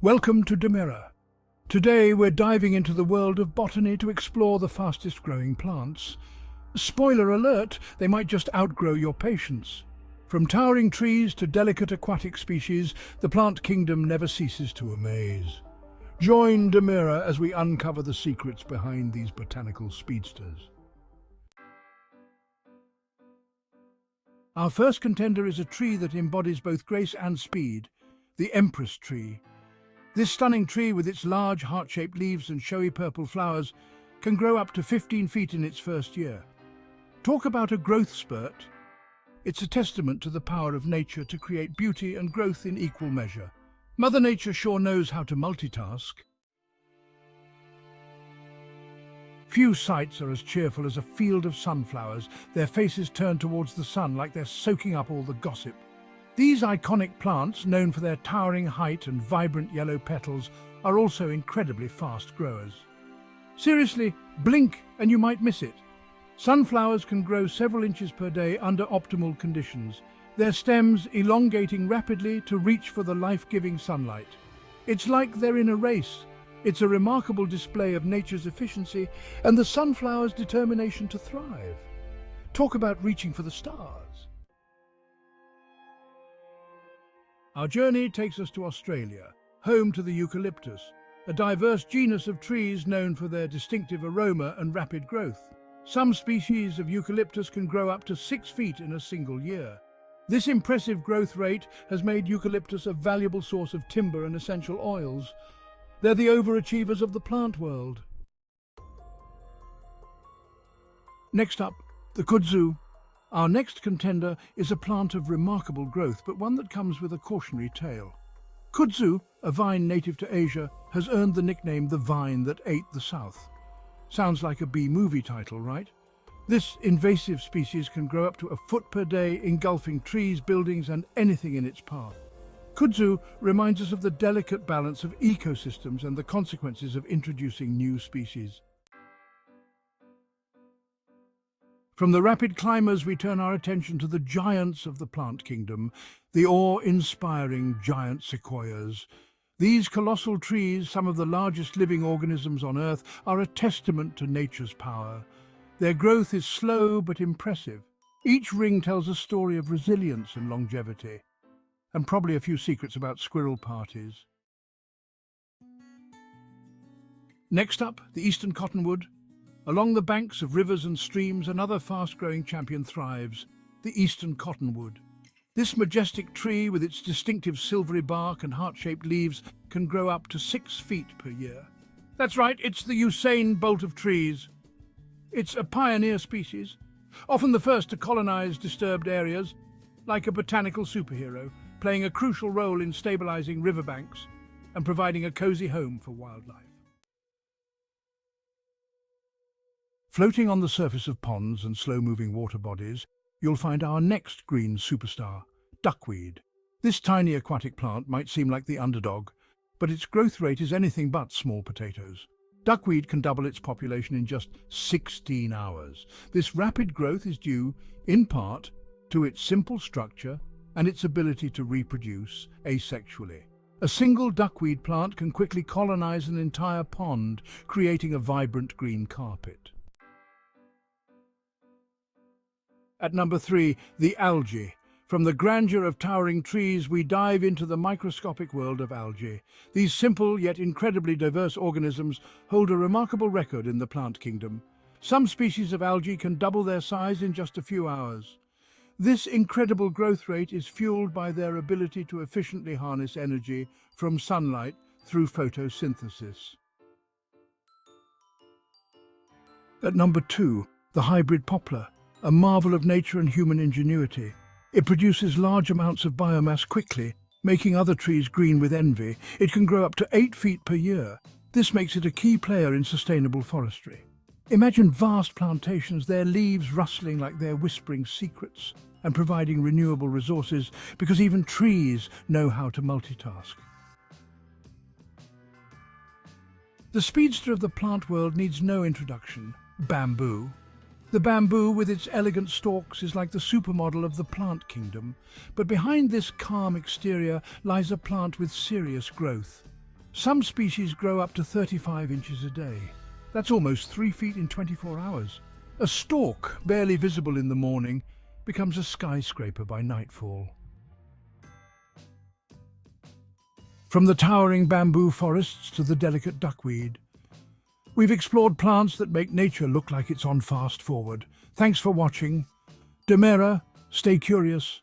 Welcome to Demira. Today we're diving into the world of botany to explore the fastest growing plants. Spoiler alert, they might just outgrow your patience. From towering trees to delicate aquatic species, the plant kingdom never ceases to amaze. Join Demira as we uncover the secrets behind these botanical speedsters. Our first contender is a tree that embodies both grace and speed, the Empress tree. This stunning tree, with its large heart-shaped leaves and showy purple flowers, can grow up to 15 feet in its first year. Talk about a growth spurt. It's a testament to the power of nature to create beauty and growth in equal measure. Mother Nature sure knows how to multitask. Few sights are as cheerful as a field of sunflowers, their faces turned towards the sun like they're soaking up all the gossip. These iconic plants, known for their towering height and vibrant yellow petals, are also incredibly fast growers. Seriously, blink and you might miss it. Sunflowers can grow several inches per day under optimal conditions, their stems elongating rapidly to reach for the life-giving sunlight. It's like they're in a race. It's a remarkable display of nature's efficiency and the sunflower's determination to thrive. Talk about reaching for the stars. Our journey takes us to Australia, home to the eucalyptus, a diverse genus of trees known for their distinctive aroma and rapid growth. Some species of eucalyptus can grow up to 6 feet in a single year. This impressive growth rate has made eucalyptus a valuable source of timber and essential oils. They're the overachievers of the plant world. Next up, the kudzu. Our next contender is a plant of remarkable growth, but one that comes with a cautionary tale. Kudzu, a vine native to Asia, has earned the nickname the vine that ate the South. Sounds like a B-movie title, right? This invasive species can grow up to a foot per day, engulfing trees, buildings, and anything in its path. Kudzu reminds us of the delicate balance of ecosystems and the consequences of introducing new species. From the rapid climbers, we turn our attention to the giants of the plant kingdom, the awe-inspiring giant sequoias. These colossal trees, some of the largest living organisms on Earth, are a testament to nature's power. Their growth is slow but impressive. Each ring tells a story of resilience and longevity, and probably a few secrets about squirrel parties. Next up, the eastern cottonwood. Along the banks of rivers and streams, another fast-growing champion thrives, the eastern cottonwood. This majestic tree, with its distinctive silvery bark and heart-shaped leaves, can grow up to 6 feet per year. That's right, it's the Usain Bolt of trees. It's a pioneer species, often the first to colonize disturbed areas, like a botanical superhero, playing a crucial role in stabilizing riverbanks and providing a cozy home for wildlife. Floating on the surface of ponds and slow-moving water bodies, you'll find our next green superstar, duckweed. This tiny aquatic plant might seem like the underdog, but its growth rate is anything but small potatoes. Duckweed can double its population in just 16 hours. This rapid growth is due, in part, to its simple structure and its ability to reproduce asexually. A single duckweed plant can quickly colonize an entire pond, creating a vibrant green carpet. At number 3, the algae. From the grandeur of towering trees, we dive into the microscopic world of algae. These simple yet incredibly diverse organisms hold a remarkable record in the plant kingdom. Some species of algae can double their size in just a few hours. This incredible growth rate is fueled by their ability to efficiently harness energy from sunlight through photosynthesis. At number 2, the hybrid poplar. A marvel of nature and human ingenuity. It produces large amounts of biomass quickly, making other trees green with envy. It can grow up to 8 feet per year. This makes it a key player in sustainable forestry. Imagine vast plantations, their leaves rustling like they're whispering secrets and providing renewable resources, because even trees know how to multitask. The speedster of the plant world needs no introduction, bamboo. The bamboo, with its elegant stalks, is like the supermodel of the plant kingdom. But behind this calm exterior lies a plant with serious growth. Some species grow up to 35 inches a day. That's almost 3 feet in 24 hours. A stalk, barely visible in the morning, becomes a skyscraper by nightfall. From the towering bamboo forests to the delicate duckweed, we've explored plants that make nature look like it's on fast forward. Thanks for watching. Demera, stay curious.